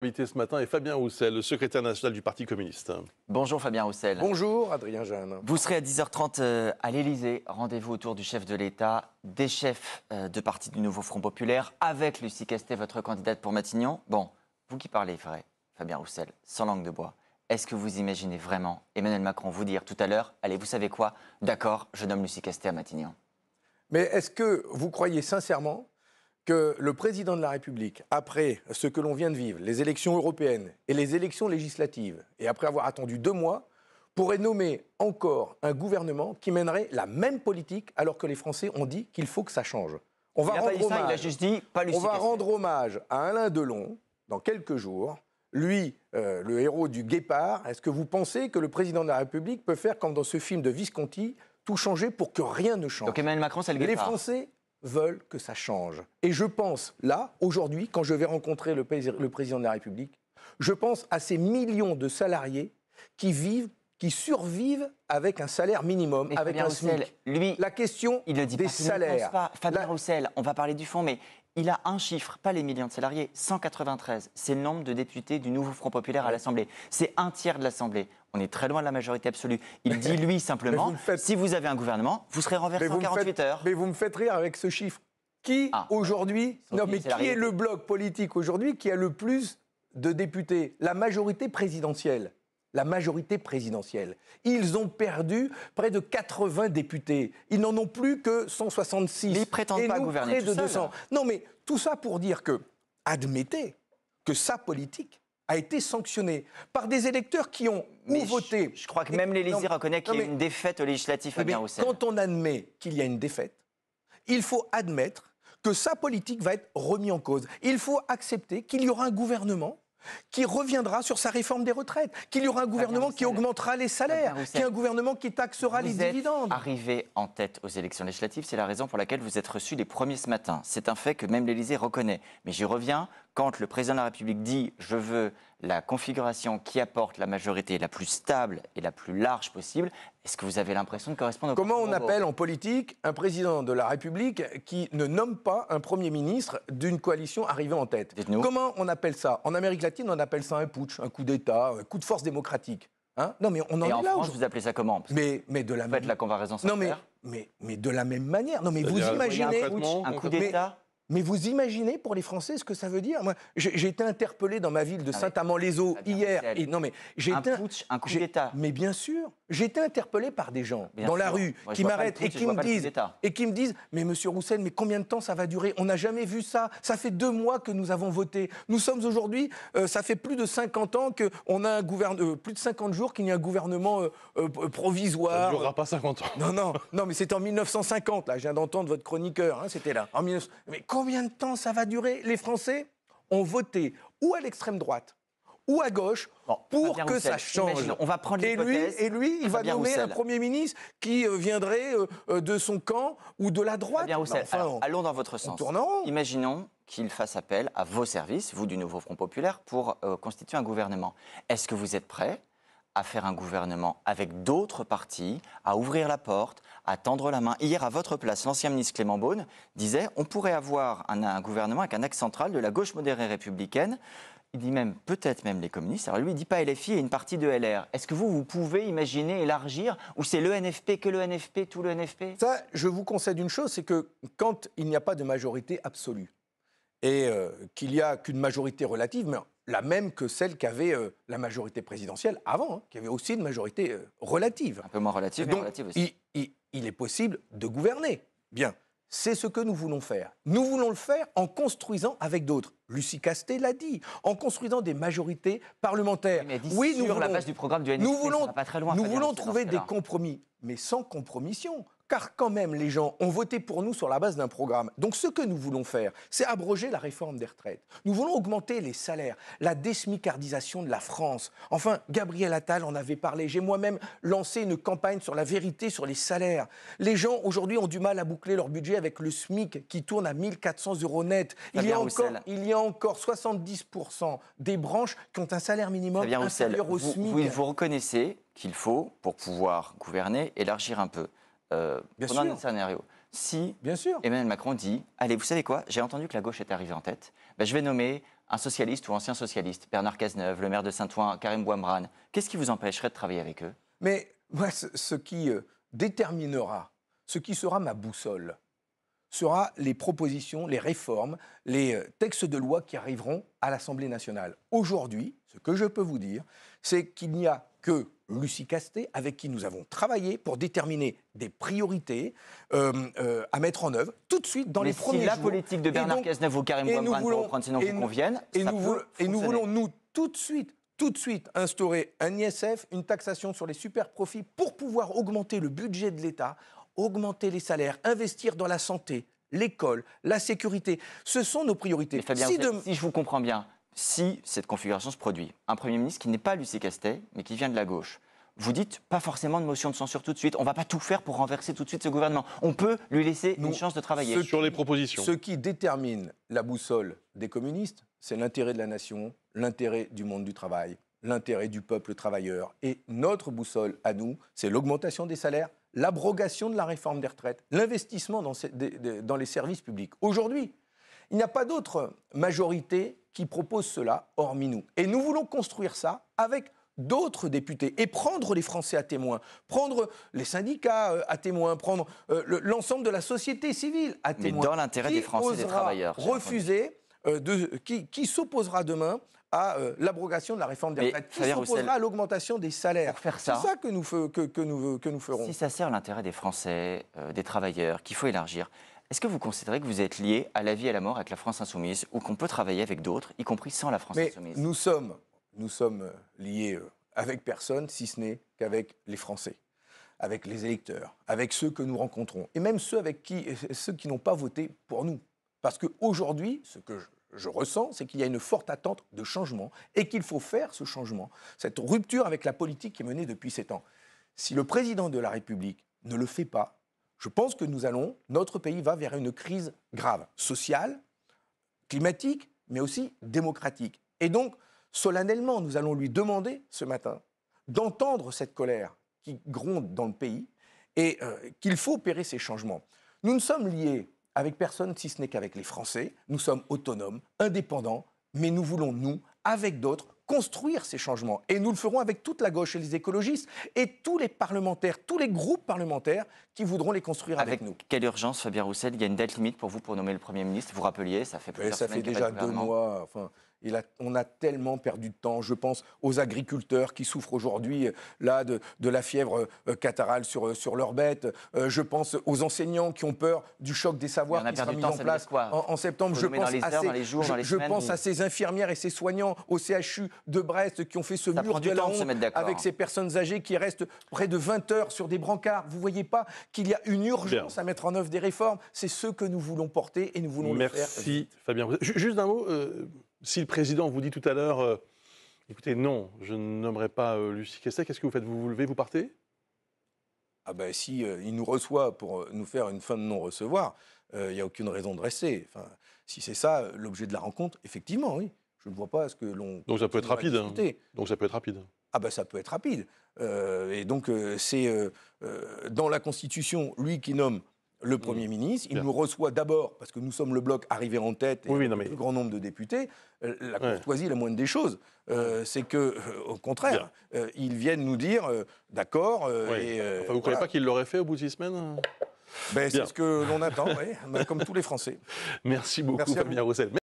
Invité ce matin est Fabien Roussel, le secrétaire national du Parti communiste. Bonjour Fabien Roussel. Bonjour Adrien Jeanne. Vous serez à 10h30 à l'Élysée. Rendez-vous autour du chef de l'État, des chefs de parti du Nouveau Front Populaire, avec Lucie Castet, votre candidate pour Matignon. Bon, vous qui parlez vrai, Fabien Roussel, sans langue de bois, est-ce que vous imaginez vraiment Emmanuel Macron vous dire tout à l'heure, allez, vous savez quoi, d'accord, je nomme Lucie Castet à Matignon? Mais est-ce que vous croyez sincèrement que le président de la République, après ce que l'on vient de vivre, les élections européennes et les élections législatives, et après avoir attendu 2 mois, pourrait nommer encore un gouvernement qui mènerait la même politique alors que les Français ont dit qu'il faut que ça change? On va Il n'a pas dit ça, il a juste dit pas Lucie Castet. rendre hommage à Alain Delon dans quelques jours. Lui, le héros du Guépard. Est-ce que vous pensez que le président de la République peut faire comme dans ce film de Visconti, tout changer pour que rien ne change? Donc Emmanuel Macron, c'est le Les Guépard. Français veulent que ça change. Et je pense, là, aujourd'hui, quand je vais rencontrer le président de la République, je pense à ces millions de salariés qui survivent avec un salaire minimum, Mais avec Fabien un Roussel, SMIC. lui, La question il ne dit des pas qu'il ne pense salaires. pas. Fabien La- Roussel, on va parler du fond, mais il a un chiffre, pas les millions de salariés, 193. C'est le nombre de députés du Nouveau Front Populaire à l'Assemblée. C'est un tiers de l'Assemblée. On est très loin de la majorité absolue. Il dit, lui, simplement, vous me faites- si vous avez un gouvernement, vous serez renversé en 48 heures. Mais vous me faites rire avec ce chiffre. Qui aujourd'hui, Sauf que mais c'est la qui est réalité. le bloc politique aujourd'hui qui a le plus de députés? La majorité présidentielle. La majorité présidentielle. Ils ont perdu près de 80 députés. Ils n'en ont plus que 166. Mais ils prétendent Et pas nous, gouverner près tout de seuls. 200. Non, mais tout ça pour dire que, admettez que sa politique a été sanctionnée par des électeurs qui ont Mais voté. je crois que même l'Élysée Non, reconnaît qu'il y a non, mais- une défaite aux législatives, mais Fabien Roussel. quand on admet qu'il y a une défaite, il faut admettre que sa politique va être remise en cause. Il faut accepter qu'il y aura un gouvernement qui reviendra sur sa réforme des retraites, qu'il y aura un gouvernement qui Roussel. augmentera les salaires, Fabien Roussel. qu'il y a un gouvernement qui taxera les Vous êtes dividendes. arrivé en tête aux élections législatives, c'est la raison pour laquelle vous êtes reçu les premiers ce matin. C'est un fait que même l'Élysée reconnaît. Mais j'y reviens, quand le président de la République dit « je veux la configuration qui apporte la majorité la plus stable et la plus large possible », est-ce que vous avez l'impression de correspondre au Comment on propos? appelle en politique un président de la République qui ne nomme pas un Premier ministre d'une coalition arrivée en tête? Dites-nous. Comment on appelle ça? En Amérique latine, on appelle ça un putsch, un coup d'État, un coup de force démocratique. Hein? Non, mais on en Et est en là. France, vous appelez ça comment? Parce que Mais de la vous faites la comparaison sans Non, faire. mais de la même manière. Non, mais vous C'est-à-dire, imaginez. concrètement, Un coup concrètement. d'État. Mais vous imaginez pour les Français ce que ça veut dire? Moi, j'ai été interpellé dans ma ville de Saint-Amand-les-Eaux Fabien hier. Roussel. Et, non, mais j'ai Un été. putsch, un coup j'ai- d'État. Mais bien sûr, j'ai été interpellé par des gens Bien dans la sûr. rue Moi, je qui vois pas m'arrêtent le et putsch, je qui vois me pas le coup disent, d'État. mais Monsieur Roussel, mais combien de temps ça va durer? On n'a jamais vu ça. Ça fait 2 mois que nous avons voté. Nous sommes aujourd'hui, ça fait plus de 50 ans qu'on a un gouvernement, plus de 50 jours qu'il y a un gouvernement Ça provisoire. ne durera pas 50 ans. Non, mais c'était en 1950, là. Je viens d'entendre votre chroniqueur, hein, c'était là. Mais combien de temps ça va durer? Les Français ont voté ou à l'extrême droite ou à gauche pour Fabien que Roussel, ça change. imaginons, on va prendre Et lui, l'hypothèse. il va Fabien nommer un Roussel. Premier ministre qui viendrait de son camp ou de la droite. Fabien Roussel, Enfin, alors, allons dans votre on sens. tourne en rond. Imaginons qu'il fasse appel à vos services, vous du Nouveau Front Populaire, pour constituer un gouvernement. Est-ce que vous êtes prêt à faire un gouvernement avec d'autres partis, à ouvrir la porte, à tendre la main? Hier, à votre place, l'ancien ministre Clément Beaune disait on pourrait avoir un gouvernement avec un axe central de la gauche modérée républicaine. Il dit même, peut-être même les communistes. Alors lui, il ne dit pas LFI et une partie de LR. Est-ce que vous pouvez imaginer élargir, ou c'est le NFP, que le NFP, tout le NFP? Ça, je vous concède une chose, c'est que quand il n'y a pas de majorité absolue et qu'il n'y a qu'une majorité relative, mais la même que celle qu'avait la majorité présidentielle avant, hein, qui avait aussi une majorité relative. Un peu moins relatif, mais Donc, relatif aussi. il est possible de gouverner. Bien, c'est ce que nous voulons faire. Nous voulons le faire en construisant avec d'autres. Lucie Castet l'a dit, en construisant des majorités parlementaires. Mais dit Oui, nous sur la voulons- base du programme du NFP, nous ça voulons, va pas très loin. nous Fabien voulons Roussel, dans trouver ce des cas-là. compromis, mais sans compromission. Car quand même, les gens ont voté pour nous sur la base d'un programme. Donc ce que nous voulons faire, c'est abroger la réforme des retraites. Nous voulons augmenter les salaires, la désmicardisation de la France. Enfin, Gabriel Attal en avait parlé. J'ai moi-même lancé une campagne sur la vérité sur les salaires. Les gens, aujourd'hui, ont du mal à boucler leur budget avec le SMIC qui tourne à 1 400 € net. Fabien Roussel. Il y a encore 70% des branches qui ont un salaire minimum Fabien Roussel, inférieur au vous, SMIC. vous reconnaissez qu'il faut, pour pouvoir gouverner, élargir un peu. Bien Prenons sûr. un scénario. Si Bien sûr. Emmanuel Macron dit « Allez, vous savez quoi? J'ai entendu que la gauche était arrivée en tête. Ben, je vais nommer un socialiste ou ancien socialiste, Bernard Cazeneuve, le maire de Saint-Ouen, Karim Bouamrane, qu'est-ce qui vous empêcherait de travailler avec eux? Mais moi, ce qui déterminera, ce qui sera ma boussole, sera les propositions, les réformes, les textes de loi qui arriveront à l'Assemblée nationale. Aujourd'hui, ce que je peux vous dire, c'est qu'il n'y a que Lucie Castet, avec qui nous avons travaillé pour déterminer des priorités à mettre en œuvre tout de suite dans les premiers jours. Mais si la politique de Bernard Cazeneuve ou Karim Bouamrane, pour reprendre ces noms, vous conviennent, nous voulons, nous, tout de suite, instaurer un ISF, une taxation sur les super-profits pour pouvoir augmenter le budget de l'État, augmenter les salaires, investir dans la santé, l'école, la sécurité. Ce sont nos priorités. Mais Fabien, si je vous comprends bien, si cette configuration se produit, un Premier ministre qui n'est pas Lucie Castet, mais qui vient de la gauche, vous dites pas forcément de motion de censure tout de suite. On ne va pas tout faire pour renverser tout de suite ce gouvernement. On peut lui laisser une chance de travailler. Sur les propositions. Ce qui détermine la boussole des communistes, c'est l'intérêt de la nation, l'intérêt du monde du travail, l'intérêt du peuple travailleur. Et notre boussole à nous, c'est l'augmentation des salaires, l'abrogation de la réforme des retraites, l'investissement dans les services publics. Aujourd'hui, il n'y a pas d'autre majorité qui propose cela, hormis nous. Et nous voulons construire ça avec d'autres députés et prendre les Français à témoin, prendre les syndicats à témoin, prendre l'ensemble de la société civile à témoin. Mais dans l'intérêt des Français et des travailleurs. Qui s'opposera demain à l'abrogation de la réforme des retraites, qui s'opposera à l'augmentation des salaires. C'est ça que nous ferons. Si ça sert l'intérêt des Français, des travailleurs, qu'il faut élargir, est-ce que vous considérez que vous êtes lié à la vie et à la mort avec la France insoumise, ou qu'on peut travailler avec d'autres, y compris sans la France insoumise? Nous sommes liés avec personne, si ce n'est qu'avec les Français, avec les électeurs, avec ceux que nous rencontrons, et même ceux qui n'ont pas voté pour nous. Parce qu'aujourd'hui, ce que je ressens, c'est qu'il y a une forte attente de changement et qu'il faut faire ce changement, cette rupture avec la politique qui est menée depuis 7 ans. Si le président de la République ne le fait pas, je pense que notre pays va vers une crise grave, sociale, climatique, mais aussi démocratique. Et donc, solennellement, nous allons lui demander ce matin d'entendre cette colère qui gronde dans le pays et qu'il faut opérer ces changements. Nous ne sommes liés avec personne si ce n'est qu'avec les Français. Nous sommes autonomes, indépendants, mais nous voulons, nous, avec d'autres, construire ces changements. Et nous le ferons avec toute la gauche et les écologistes et tous les parlementaires, tous les groupes parlementaires qui voudront les construire avec nous. Quelle urgence, Fabien Roussel? Il y a une date limite pour vous pour nommer le Premier ministre. Vous rappeliez, ça fait plusieurs semaines. Ça fait déjà 2 mois. Enfin, on a tellement perdu de temps. Je pense aux agriculteurs qui souffrent aujourd'hui là de la fièvre catarrhale sur leurs bêtes. Je pense aux enseignants qui ont peur du choc des savoirs qui sera mis en place en septembre. Je pense à ces infirmières et ces soignants au CHU de Brest qui ont fait ce mur de la honte avec ces personnes âgées qui restent près de 20 heures sur des brancards. Vous ne voyez pas qu'il y a une urgence à mettre en œuvre des réformes? C'est ce que nous voulons porter et nous voulons le faire. Merci Fabien. Juste un mot. Si le président vous dit tout à l'heure, écoutez, non, je ne nommerai pas Lucie Castet, qu'est-ce que vous faites? Vous vous levez, vous partez? Ah ben si il nous reçoit pour nous faire une fin de non-recevoir, il n'y a aucune raison de rester. Enfin, si c'est ça l'objet de la rencontre, effectivement, oui. Je ne vois pas ce que l'on... Donc ça peut être rapide. Donc ça peut être rapide. Ah ben ça peut être rapide. Et donc c'est dans la Constitution, lui qui nomme le Premier ministre. Il nous reçoit d'abord, parce que nous sommes le bloc arrivé en tête et le plus grand nombre de députés. La courtoisie, la moindre des choses, c'est qu'au contraire, ils viennent nous dire d'accord. Vous ne croyez pas qu'il l'aurait fait au bout de 6 semaines? C'est ce que l'on attend, comme tous les Français. Merci beaucoup, Fabien Roussel.